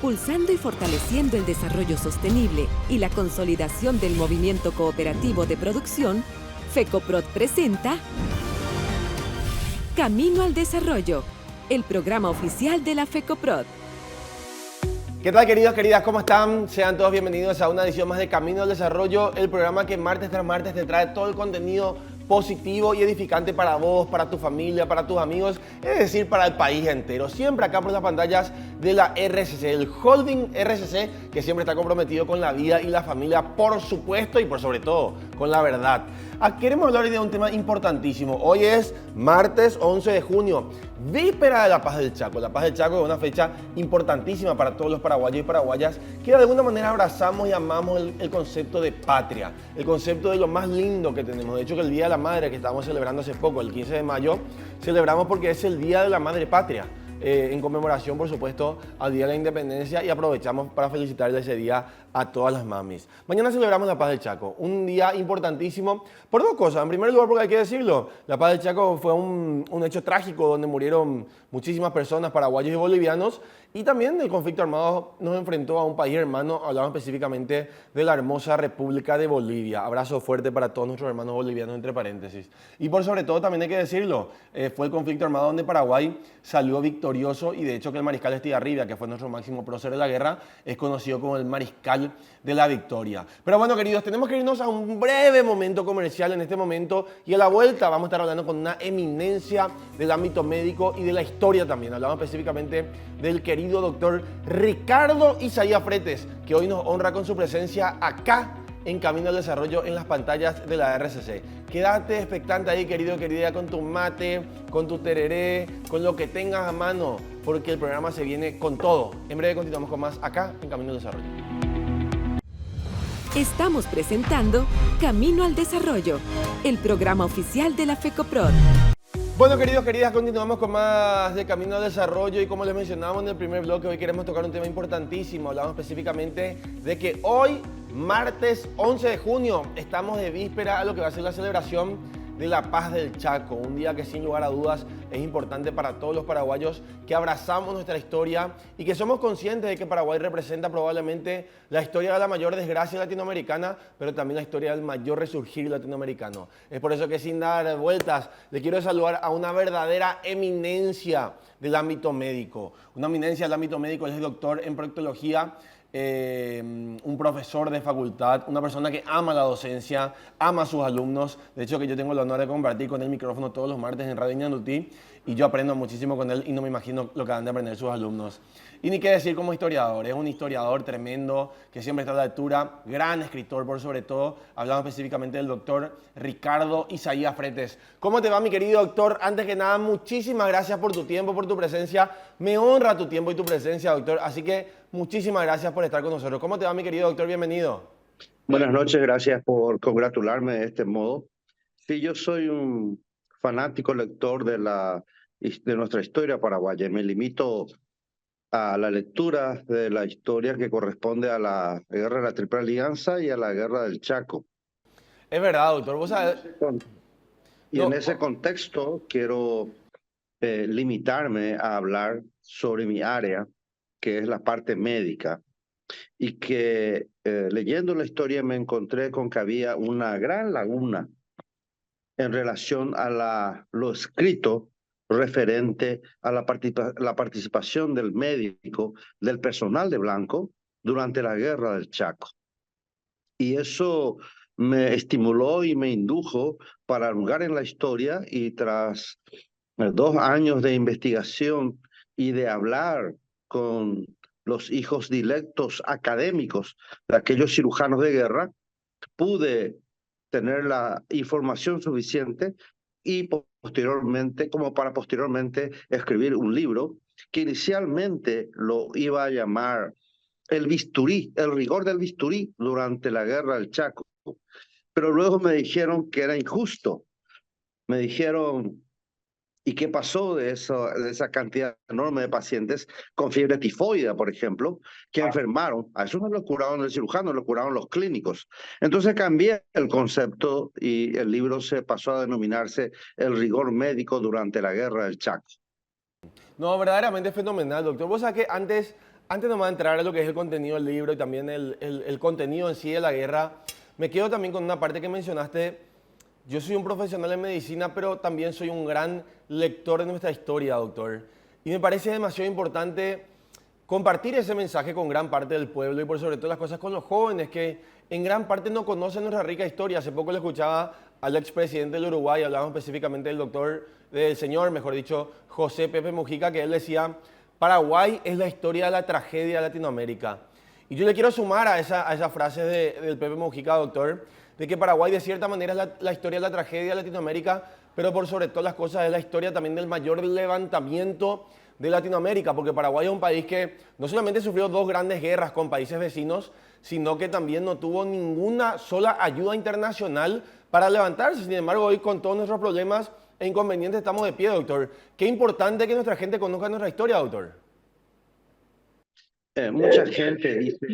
impulsando y fortaleciendo el desarrollo sostenible y la consolidación del movimiento cooperativo de producción, FECOPROD presenta Camino al Desarrollo, el programa oficial de la FECOPROD. ¿Qué tal, queridos, queridas? ¿Cómo están? Sean todos bienvenidos a una edición más de Camino al Desarrollo, el programa que martes tras martes te trae todo el contenido positivo y edificante para vos, para tu familia, para tus amigos, es decir, para el país entero. Siempre acá por las pantallas de la RCC, el Holding RCC, que siempre está comprometido con la vida y la familia, por supuesto, y por sobre todo, con la verdad. Queremos hablar hoy de un tema importantísimo. Hoy es martes 11 de junio, víspera de la Paz del Chaco. La Paz del Chaco es una fecha importantísima para todos los paraguayos y paraguayas que de alguna manera abrazamos y amamos el concepto de patria, el concepto de lo más lindo que tenemos. De hecho, que el Día de la Madre que estamos celebrando hace poco, el 15 de mayo, celebramos porque es el Día de la Madre Patria. En conmemoración, por supuesto, al Día de la Independencia, y aprovechamos para felicitarle ese día a todas las mamis. Mañana celebramos la Paz del Chaco, un día importantísimo por dos cosas. En primer lugar, porque hay que decirlo, la Paz del Chaco fue un hecho trágico donde murieron muchísimas personas, paraguayos y bolivianos, y también el conflicto armado nos enfrentó a un país hermano. Hablamos específicamente de la hermosa República de Bolivia. Abrazo fuerte para todos nuestros hermanos bolivianos, entre paréntesis. Y por sobre todo, también hay que decirlo, fue el conflicto armado donde Paraguay salió victorioso, y de hecho que el mariscal Estigarribia, que fue nuestro máximo prócer de la guerra, es conocido como el mariscal de la victoria. Pero bueno, queridos, tenemos que irnos a un breve momento comercial en este momento, y a la vuelta vamos a estar hablando con una eminencia del ámbito médico y de la historia también. Hablamos específicamente del querido doctor Ricardo Isaías Fretes, que hoy nos honra con su presencia acá en Camino al Desarrollo en las pantallas de la RCC. Quédate expectante ahí, querido, querida, con tu mate, con tu tereré, con lo que tengas a mano, porque el programa se viene con todo. En breve continuamos con más acá en Camino al Desarrollo. Estamos presentando Camino al Desarrollo, el programa oficial de la FECOPROD. Bueno, queridos, queridas, continuamos con más de Camino al Desarrollo, y como les mencionábamos en el primer bloque, hoy queremos tocar un tema importantísimo. Hablamos específicamente de que hoy, martes 11 de junio, estamos de víspera a lo que va a ser la celebración de la Paz del Chaco, un día que sin lugar a dudas es importante para todos los paraguayos que abrazamos nuestra historia y que somos conscientes de que Paraguay representa probablemente la historia de la mayor desgracia latinoamericana, pero también la historia del mayor resurgir latinoamericano. Es por eso que, sin dar vueltas, le quiero saludar a una verdadera eminencia del ámbito médico. Una eminencia del ámbito médico, él es doctor en proctología, un profesor de facultad, una persona que ama la docencia, ama a sus alumnos. De hecho, que yo tengo el honor de compartir con él el micrófono todos los martes en Radio Ñandutí, y yo aprendo muchísimo con él y no me imagino lo que van a aprender sus alumnos. Y ni qué decir como historiador, es un historiador tremendo que siempre está a la altura, gran escritor por sobre todo. Hablamos específicamente del doctor Ricardo Isaías Fretes. ¿Cómo te va, mi querido doctor? Antes que nada, muchísimas gracias por tu tiempo, por tu presencia. Me honra tu tiempo y tu presencia, doctor, así que muchísimas gracias por estar con nosotros. ¿Cómo te va, mi querido doctor? Bienvenido. Buenas noches, gracias por congratularme de este modo. Sí, yo soy un fanático lector de nuestra historia paraguaya. Me limito a la lectura de la historia que corresponde a la guerra de la Triple Alianza y a la guerra del Chaco. Es verdad, doctor. ¿Vos sabés? En ese contexto quiero limitarme a hablar sobre mi área, que es la parte médica, y que leyendo la historia me encontré con que había una gran laguna en relación a lo escrito referente a la participación del médico, del personal de blanco durante la guerra del Chaco. Y eso me estimuló y me indujo para hurgar en la historia, y tras 2 años de investigación y de hablar con los hijos dilectos académicos de aquellos cirujanos de guerra, pude tener la información suficiente y posteriormente escribir un libro que inicialmente lo iba a llamar El bisturí, el rigor del bisturí durante la guerra del Chaco. Pero luego me dijeron que era injusto. Me dijeron, ¿y qué pasó de esa cantidad enorme de pacientes con fiebre tifoidea, por ejemplo, que enfermaron? A eso no lo curaron el cirujano, lo curaron los clínicos. Entonces cambié el concepto y el libro se pasó a denominarse El rigor médico durante la guerra del Chaco. No, verdaderamente fenomenal, doctor. Vos sabés que antes Antes nomás de entrar a lo que es el contenido del libro y también el contenido en sí de la guerra, me quedo también con una parte que mencionaste. Yo soy un profesional en medicina, pero también soy un gran lector de nuestra historia, doctor. Y me parece demasiado importante compartir ese mensaje con gran parte del pueblo y por sobre todo las cosas con los jóvenes que en gran parte no conocen nuestra rica historia. Hace poco le escuchaba al expresidente del Uruguay, hablamos específicamente del señor, mejor dicho, José Pepe Mujica, que él decía, Paraguay es la historia de la tragedia de Latinoamérica. Y yo le quiero sumar a esa frase del Pepe Mujica, doctor, de que Paraguay de cierta manera es la historia de la tragedia de Latinoamérica, pero por sobre todas las cosas es la historia también del mayor levantamiento de Latinoamérica, porque Paraguay es un país que no solamente sufrió dos grandes guerras con países vecinos, sino que también no tuvo ninguna sola ayuda internacional para levantarse. Sin embargo, hoy con todos nuestros problemas e inconvenientes estamos de pie, doctor. Qué importante que nuestra gente conozca nuestra historia, doctor. Mucha gente dice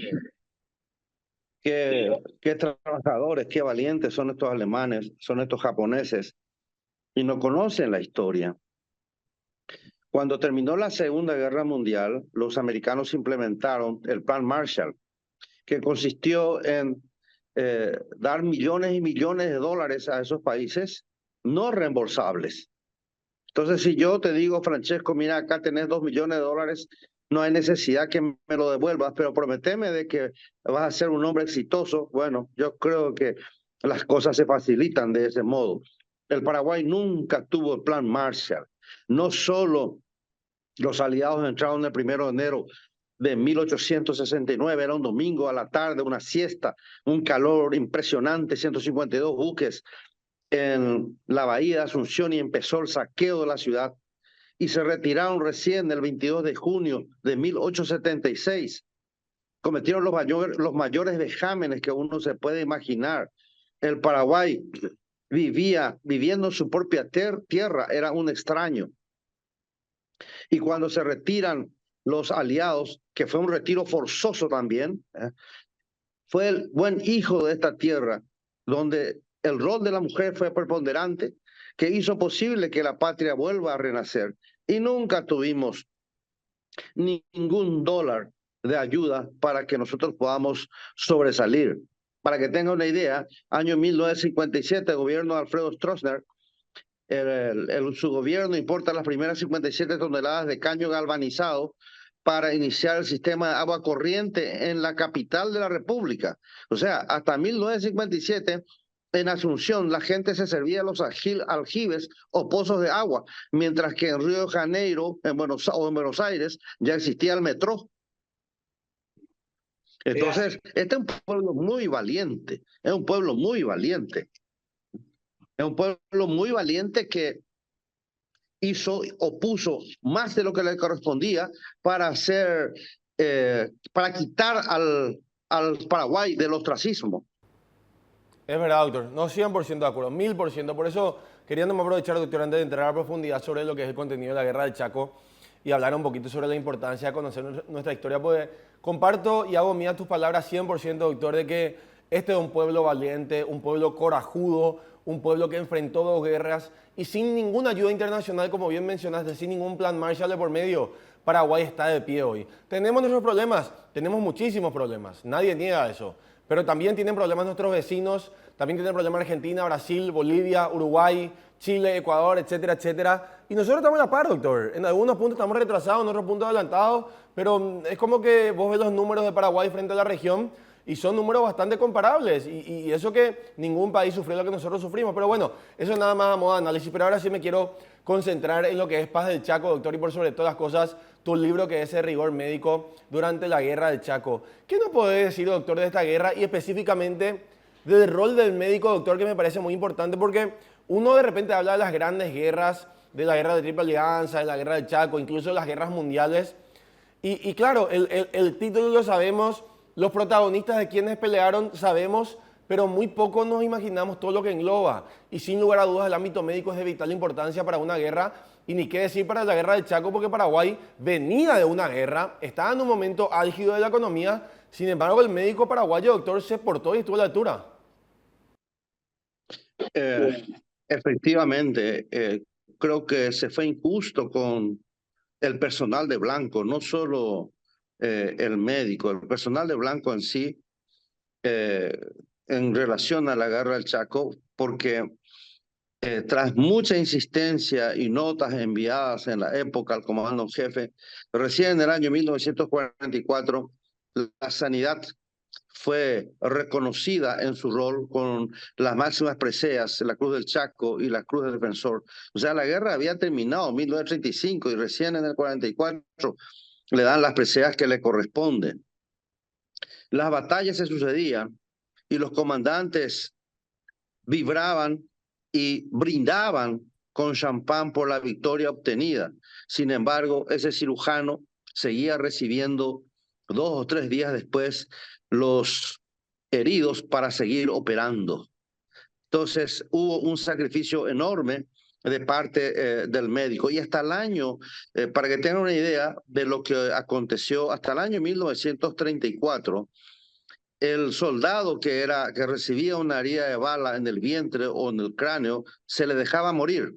qué trabajadores, qué valientes son estos alemanes, son estos japoneses, y no conocen la historia. Cuando terminó la Segunda Guerra Mundial, los americanos implementaron el Plan Marshall, que consistió en dar millones y millones de dólares a esos países no reembolsables. Entonces, si yo te digo, Francesco, mira, acá tenés 2 millones de dólares, no hay necesidad que me lo devuelvas, pero prometeme de que vas a ser un hombre exitoso. Bueno, yo creo que las cosas se facilitan de ese modo. El Paraguay nunca tuvo el Plan Marshall. No solo los aliados entraron el 1 de enero de 1869, era un domingo a la tarde, una siesta, un calor impresionante, 152 buques en la bahía de Asunción y empezó el saqueo de la ciudad y se retiraron recién el 22 de junio de 1876. Cometieron los mayores vejámenes que uno se puede imaginar. El Paraguay viviendo en su propia tierra, era un extraño. Y cuando se retiran los aliados, que fue un retiro forzoso también, fue el buen hijo de esta tierra, donde el rol de la mujer fue preponderante, que hizo posible que la patria vuelva a renacer. Y nunca tuvimos ningún dólar de ayuda para que nosotros podamos sobresalir. Para que tenga una idea, año 1957, el gobierno de Alfredo Stroessner, su gobierno importa las primeras 57 toneladas de caño galvanizado para iniciar el sistema de agua corriente en la capital de la República. O sea, hasta 1957, en Asunción, la gente se servía los aljibes o pozos de agua, mientras que en Río de Janeiro en Buenos Aires ya existía el metro. Entonces, este es un pueblo muy valiente, es un pueblo muy valiente. Es un pueblo muy valiente que opuso más de lo que le correspondía para quitar al Paraguay del ostracismo. Es verdad, doctor. No, 100% de acuerdo, 1000%. Por eso, queriéndome aprovechar, doctor, antes de entrar a profundidad sobre lo que es el contenido de la Guerra del Chaco y hablar un poquito sobre la importancia de conocer nuestra historia, pues comparto y hago mía tus palabras 100%, doctor, de que este es un pueblo valiente, un pueblo corajudo, un pueblo que enfrentó dos guerras y sin ninguna ayuda internacional, como bien mencionaste, sin ningún plan Marshall de por medio, Paraguay está de pie hoy. Tenemos nuestros problemas, tenemos muchísimos problemas, nadie niega eso, pero también tienen problemas nuestros vecinos, también tienen problemas Argentina, Brasil, Bolivia, Uruguay, Chile, Ecuador, etcétera, etcétera. Y nosotros estamos a la par, doctor. En algunos puntos estamos retrasados, en otros puntos adelantados, pero es como que vos ves los números de Paraguay frente a la región y son números bastante comparables. Y eso que ningún país sufrió lo que nosotros sufrimos. Pero bueno, eso es nada más a modo de análisis. Pero ahora sí me quiero concentrar en lo que es Paz del Chaco, doctor, y por sobre todas las cosas, tu libro que es El rigor médico durante la Guerra del Chaco. ¿Qué nos podés decir, doctor, de esta guerra y específicamente del rol del médico, doctor, que me parece muy importante? Porque uno de repente habla de las grandes guerras, de la guerra de Triple Alianza, de la Guerra del Chaco, incluso de las guerras mundiales. Y claro, el título lo sabemos, los protagonistas de quienes pelearon sabemos, pero muy poco nos imaginamos todo lo que engloba. Y sin lugar a dudas el ámbito médico es de vital importancia para una guerra, y ni qué decir para la Guerra del Chaco, porque Paraguay venía de una guerra, estaba en un momento álgido de la economía, sin embargo el médico paraguayo, doctor, se portó y estuvo a la altura. Efectivamente, creo que se fue injusto con el personal de blanco, no solo el médico, el personal de blanco en sí, en relación a la guerra del Chaco, porque tras mucha insistencia y notas enviadas en la época al comando en jefe, recién en el año 1944, la sanidad fue reconocida en su rol con las máximas preseas, la Cruz del Chaco y la Cruz del Defensor. O sea, la guerra había terminado en 1935 y recién en el 44 le dan las preseas que le corresponden. Las batallas se sucedían y los comandantes vibraban y brindaban con champán por la victoria obtenida. Sin embargo, ese cirujano seguía recibiendo 2 o 3 días después los heridos para seguir operando. Entonces hubo un sacrificio enorme de parte del médico. Y hasta el año, para que tengan una idea de lo que aconteció, hasta el año 1934, el soldado que recibía una herida de bala en el vientre o en el cráneo, se le dejaba morir.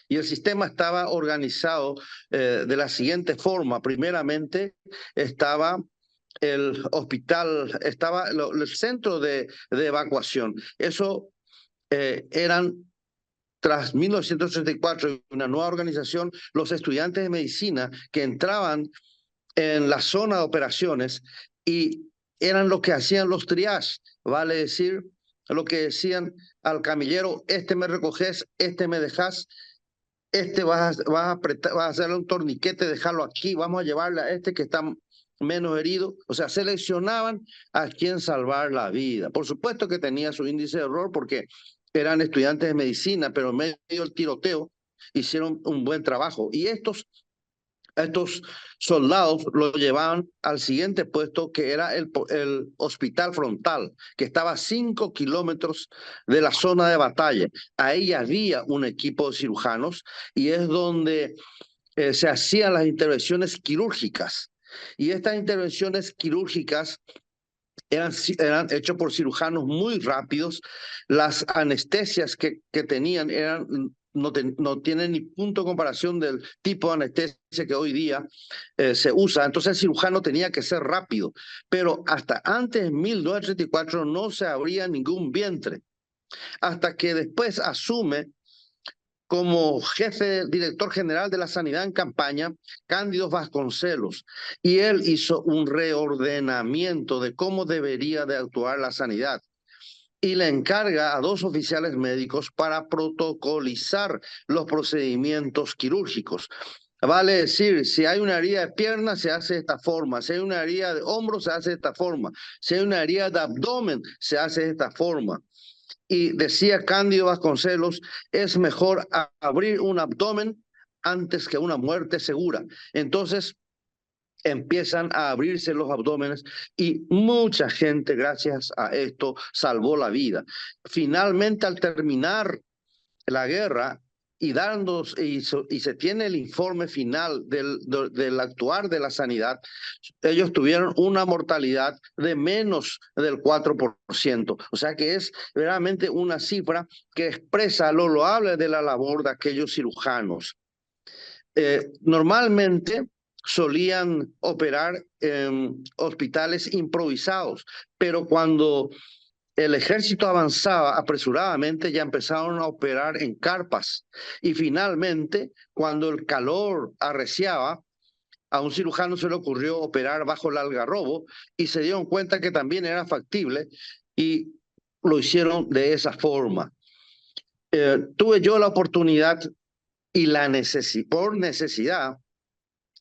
Y el sistema estaba organizado de la siguiente forma. Primeramente estaba el hospital, estaba el centro de evacuación. Eso eran, tras 1934, una nueva organización, los estudiantes de medicina que entraban en la zona de operaciones y eran los que hacían los triajes, vale decir, lo que decían al camillero: este me recoges, este me dejas, este vas a hacerle un torniquete, dejarlo aquí, vamos a llevarle a este que está menos herido. O sea, seleccionaban a quien salvar la vida. Por supuesto que tenía su índice de error porque eran estudiantes de medicina, pero en medio del tiroteo hicieron un buen trabajo. Y estos soldados lo llevaban al siguiente puesto, que era el hospital frontal, que estaba a 5 kilómetros de la zona de batalla. Ahí había un equipo de cirujanos y es donde se hacían las intervenciones quirúrgicas. Y estas intervenciones quirúrgicas eran hechas por cirujanos muy rápidos. Las anestesias que tenían no tienen ni punto de comparación del tipo de anestesia que hoy día se usa. Entonces el cirujano tenía que ser rápido. Pero hasta antes de 1934 no se abría ningún vientre. Hasta que después asume como director general de la sanidad en campaña, Cándido Vasconcelos, y él hizo un reordenamiento de cómo debería de actuar la sanidad y le encarga a 2 oficiales médicos para protocolizar los procedimientos quirúrgicos. Vale decir, si hay una herida de pierna, se hace de esta forma; si hay una herida de hombro, se hace de esta forma; si hay una herida de abdomen, se hace de esta forma. Y decía Cándido Vasconcelos: es mejor abrir un abdomen antes que una muerte segura. Entonces empiezan a abrirse los abdómenes y mucha gente, gracias a esto, salvó la vida. Finalmente, al terminar la guerra y se tiene el informe final del actuar de la sanidad, ellos tuvieron una mortalidad de menos del 4%. O sea que es realmente una cifra que expresa lo loable de la labor de aquellos cirujanos. Normalmente solían operar en hospitales improvisados, pero cuando el ejército avanzaba apresuradamente, ya empezaron a operar en carpas. Y finalmente, cuando el calor arreciaba, a un cirujano se le ocurrió operar bajo el algarrobo y se dieron cuenta que también era factible y lo hicieron de esa forma. Tuve yo la oportunidad y por necesidad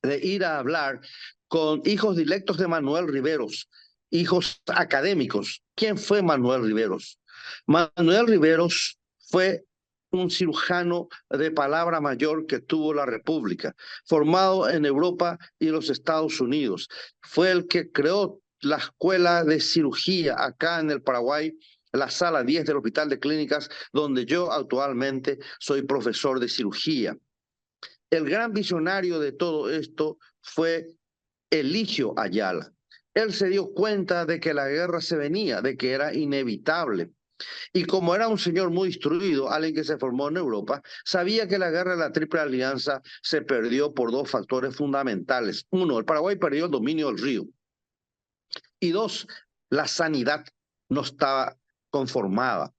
de ir a hablar con hijos directos de Manuel Riveros, hijos académicos. ¿Quién fue Manuel Riveros? Manuel Riveros fue un cirujano de palabra mayor que tuvo la República, formado en Europa y en los Estados Unidos. Fue el que creó la escuela de cirugía acá en el Paraguay, la sala 10 del Hospital de Clínicas, donde yo actualmente soy profesor de cirugía. El gran visionario de todo esto fue Eligio Ayala. Él se dio cuenta de que la guerra se venía, de que era inevitable. Y como era un señor muy instruido, alguien que se formó en Europa, sabía que la guerra de la Triple Alianza se perdió por dos factores fundamentales. Uno, el Paraguay perdió el dominio del río. Y dos, la sanidad no estaba conformada.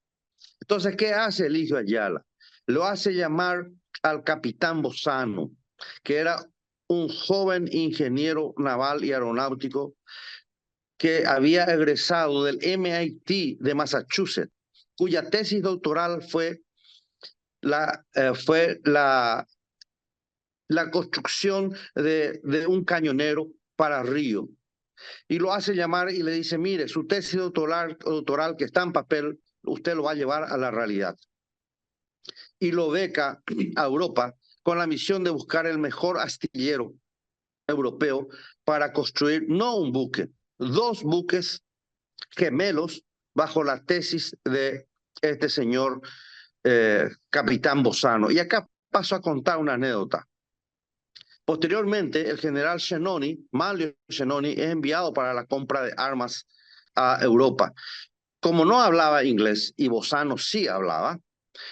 Entonces, ¿qué hace Eligio Ayala? Lo hace llamar al capitán Bozano, que era un joven ingeniero naval y aeronáutico que había egresado del MIT de Massachusetts, cuya tesis doctoral fue la construcción de un cañonero para Río. Y lo hace llamar y le dice, mire, su tesis doctoral que está en papel, usted lo va a llevar a la realidad. Y lo beca a Europa con la misión de buscar el mejor astillero europeo para construir no un buque, dos buques gemelos bajo la tesis de este señor capitán Bozano. Y acá paso a contar una anécdota. Posteriormente, el general Shenoni, Manlio Shenoni, es enviado para la compra de armas a Europa. Como no hablaba inglés y Bozano sí hablaba,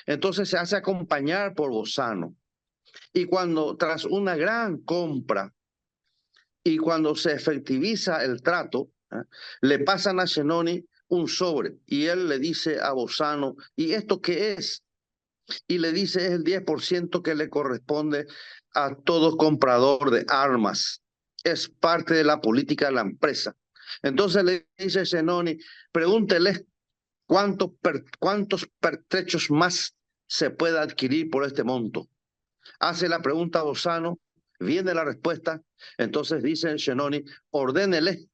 entonces se hace acompañar por Bozano. Y cuando tras una gran compra y cuando se efectiviza el trato, le pasan a Shenoni un sobre y él le dice a Bozano, ¿y esto qué es? Y le dice, es el 10% que le corresponde a todo comprador de armas. Es parte de la política de la empresa. Entonces le dice Shenoni, pregúntele cuántos pertrechos más se puede adquirir por este monto. Hace la pregunta a Bozano, viene la respuesta, entonces dice Shenoni, ordénele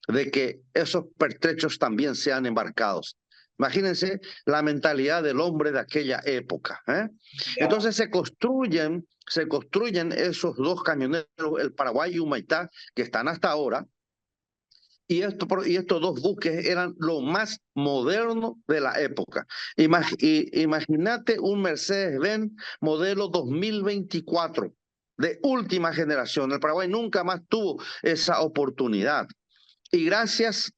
de que esos pertrechos también sean embarcados. Imagínense la mentalidad del hombre de aquella época. Entonces se construyen esos dos cañoneros, el Paraguay y Humaitá, que están hasta ahora, y estos dos buques eran lo más moderno de la época. Imagínate un Mercedes-Benz modelo 2024, de última generación. El Paraguay nunca más tuvo esa oportunidad. Y gracias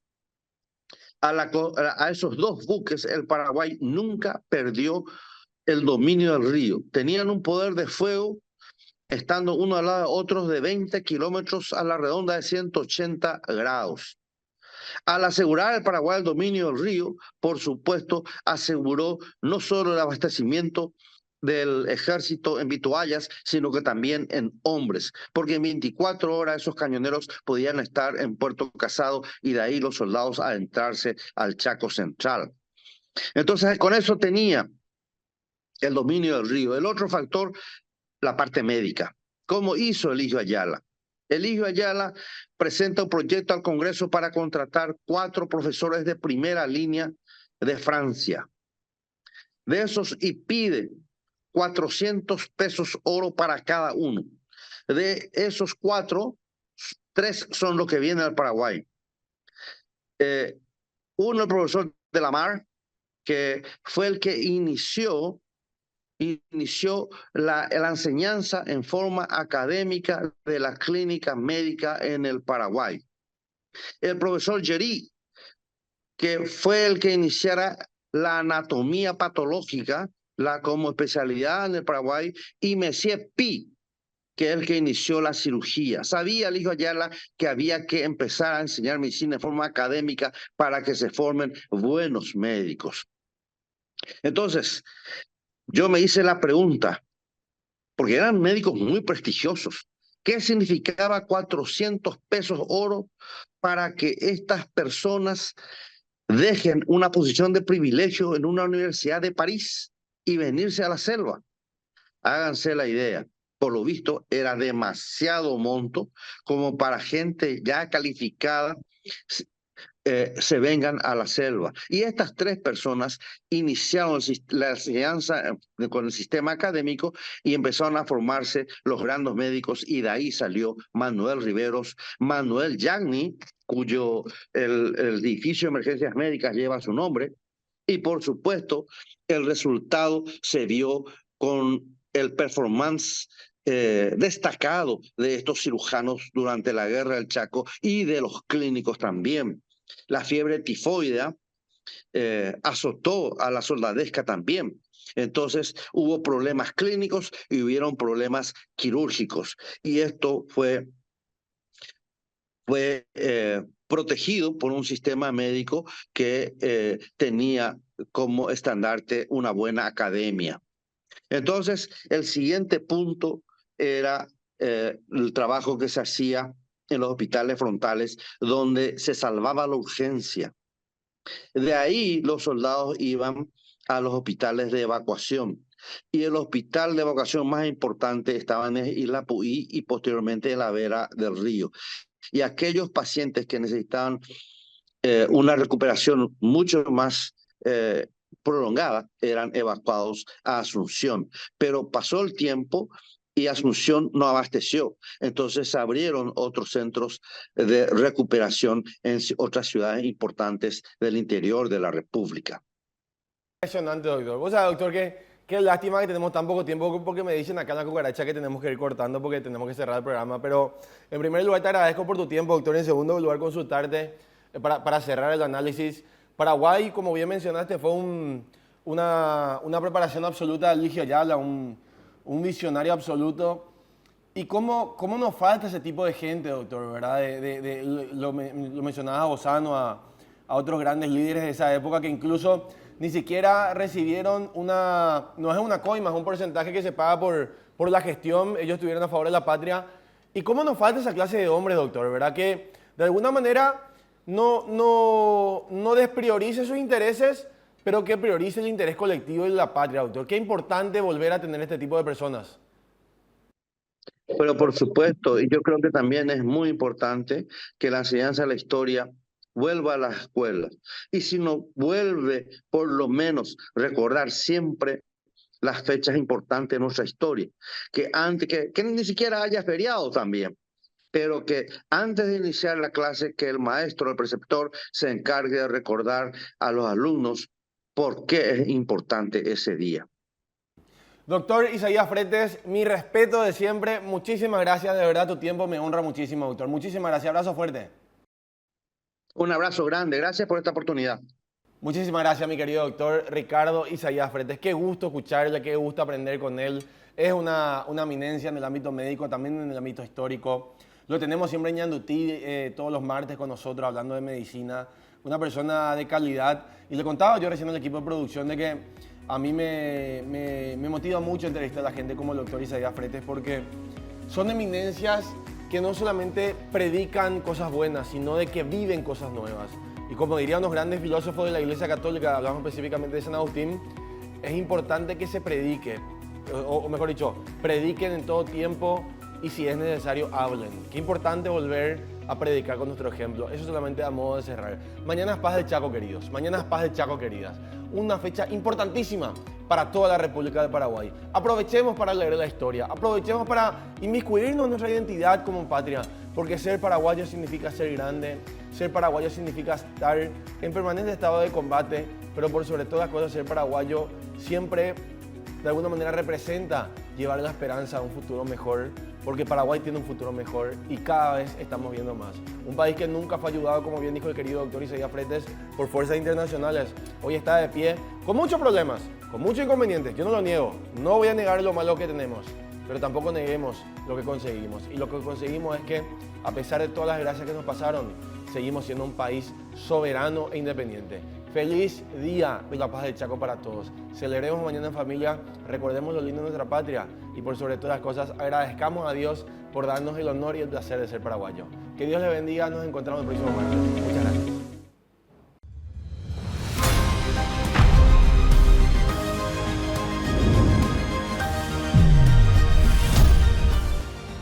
a esos dos buques, el Paraguay nunca perdió el dominio del río. Tenían un poder de fuego, estando uno al lado de otros, de 20 kilómetros a la redonda de 180 grados. Al asegurar el Paraguay el dominio del río, por supuesto, aseguró no solo el abastecimiento del ejército en vituallas, sino que también en hombres, porque en 24 horas esos cañoneros podían estar en Puerto Casado y de ahí los soldados adentrarse al Chaco Central. Entonces, con eso tenía el dominio del río. El otro factor, la parte médica. ¿Cómo hizo Eligio Ayala? Eligio Ayala presenta un proyecto al Congreso para contratar 4 profesores de primera línea de Francia. De esos, y pide 400 pesos oro para cada uno. De esos 4, 3 son los que vienen al Paraguay. Uno, el profesor de la Mar, que fue el que inició la enseñanza en forma académica de la clínica médica en el Paraguay. El profesor Gerí, que fue el que iniciara la anatomía patológica, como especialidad en el Paraguay, y Messier Pi, que es el que inició la cirugía. Sabía Eligio Ayala que había que empezar a enseñar medicina en forma académica para que se formen buenos médicos. Entonces, yo me hice la pregunta, porque eran médicos muy prestigiosos, ¿qué significaba 400 pesos oro para que estas personas dejen una posición de privilegio en una universidad de París y venirse a la selva? Háganse la idea. Por lo visto, era demasiado monto como para gente ya calificada se vengan a la selva. Y estas 3 personas iniciaron la enseñanza con el sistema académico y empezaron a formarse los grandes médicos, y de ahí salió Manuel Riveros, Manuel Yagni, cuyo el edificio de emergencias médicas lleva su nombre, y por supuesto el resultado se vio con el performance destacado de estos cirujanos durante la guerra del Chaco y de los clínicos también. La fiebre tifoidea azotó a la soldadesca también. Entonces hubo problemas clínicos y hubieron problemas quirúrgicos. Y esto fue protegido por un sistema médico que tenía como estandarte una buena academia. Entonces, el siguiente punto era el trabajo que se hacía en los hospitales frontales, donde se salvaba la urgencia. De ahí los soldados iban a los hospitales de evacuación. Y el hospital de evacuación más importante estaba en Isla Puí y posteriormente en la vera del río. Y aquellos pacientes que necesitaban una recuperación mucho más prolongada eran evacuados a Asunción. Pero pasó el tiempo y Asunción no abasteció. Entonces se abrieron otros centros de recuperación en otras ciudades importantes del interior de la República. Impresionante, doctor. O sea, doctor, qué lástima que tenemos tan poco tiempo, porque me dicen acá en la cucaracha que tenemos que ir cortando porque tenemos que cerrar el programa. Pero en primer lugar te agradezco por tu tiempo, doctor. En segundo lugar, consultarte para cerrar el análisis. Paraguay, como bien mencionaste, fue una preparación absoluta de Ligia Ayala, un visionario absoluto. ¿Y cómo nos falta ese tipo de gente, doctor? ¿Verdad? Lo mencionabas a Bozano, a otros grandes líderes de esa época que incluso ni siquiera recibieron no es una coima, es un porcentaje que se paga por la gestión. Ellos estuvieron a favor de la patria. ¿Y cómo nos falta esa clase de hombres, doctor? ¿Verdad? Que de alguna manera no despriorice sus intereses, pero que priorice el interés colectivo de la patria, doctor. Qué importante volver a tener este tipo de personas. Pero por supuesto, y yo creo que también es muy importante que la enseñanza de la historia vuelva a las escuelas. Y si no vuelve, por lo menos recordar siempre las fechas importantes de nuestra historia. Que ni siquiera haya feriado también, pero que antes de iniciar la clase, que el maestro, el preceptor, se encargue de recordar a los alumnos por qué es importante ese día. Doctor Isaías Fretes, mi respeto de siempre. Muchísimas gracias, de verdad tu tiempo me honra muchísimo, doctor. Muchísimas gracias, abrazo fuerte. Un abrazo grande, gracias por esta oportunidad. Muchísimas gracias, mi querido doctor Ricardo Isaías Fretes. Qué gusto escucharle, qué gusto aprender con él. Es una eminencia en el ámbito médico, también en el ámbito histórico. Lo tenemos siempre en Ñandutí, todos los martes con nosotros, hablando de medicina. Una persona de calidad. Y le contaba yo recién al equipo de producción de que a mí me motiva mucho entrevistar a la gente como el doctor Isaías Fretes, porque son eminencias que no solamente predican cosas buenas, sino de que viven cosas nuevas. Y como dirían unos grandes filósofos de la Iglesia Católica, hablamos específicamente de San Agustín, es importante que se predique, o mejor dicho, prediquen en todo tiempo y si es necesario, hablen. Qué importante volver a predicar con nuestro ejemplo. Eso solamente a modo de cerrar. Mañana es Paz del Chaco, queridos. Mañana es Paz del Chaco, queridas. Una fecha importantísima para toda la República de Paraguay. Aprovechemos para leer la historia. Aprovechemos para inmiscuirnos en nuestra identidad como patria. Porque ser paraguayo significa ser grande. Ser paraguayo significa estar en permanente estado de combate. Pero por sobre todas las cosas, ser paraguayo siempre de alguna manera representa llevar la esperanza a un futuro mejor, porque Paraguay tiene un futuro mejor y cada vez estamos viendo más. Un país que nunca fue ayudado, como bien dijo el querido doctor Isaías Fretes, por fuerzas internacionales, hoy está de pie con muchos problemas, con muchos inconvenientes. Yo no lo niego, no voy a negar lo malo que tenemos, pero tampoco neguemos lo que conseguimos. Y lo que conseguimos es que, a pesar de todas las desgracias que nos pasaron, seguimos siendo un país soberano e independiente. Feliz Día de la Paz del Chaco para todos. Celebremos mañana en familia, recordemos lo lindo de nuestra patria y por sobre todas las cosas agradezcamos a Dios por darnos el honor y el placer de ser paraguayo. Que Dios les bendiga, nos encontramos el próximo martes. Muchas gracias.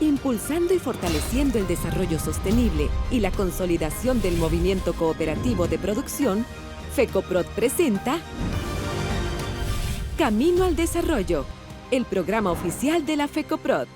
Impulsando y fortaleciendo el desarrollo sostenible y la consolidación del movimiento cooperativo de producción, FECOPROD presenta Camino al Desarrollo, el programa oficial de la FECOPROD.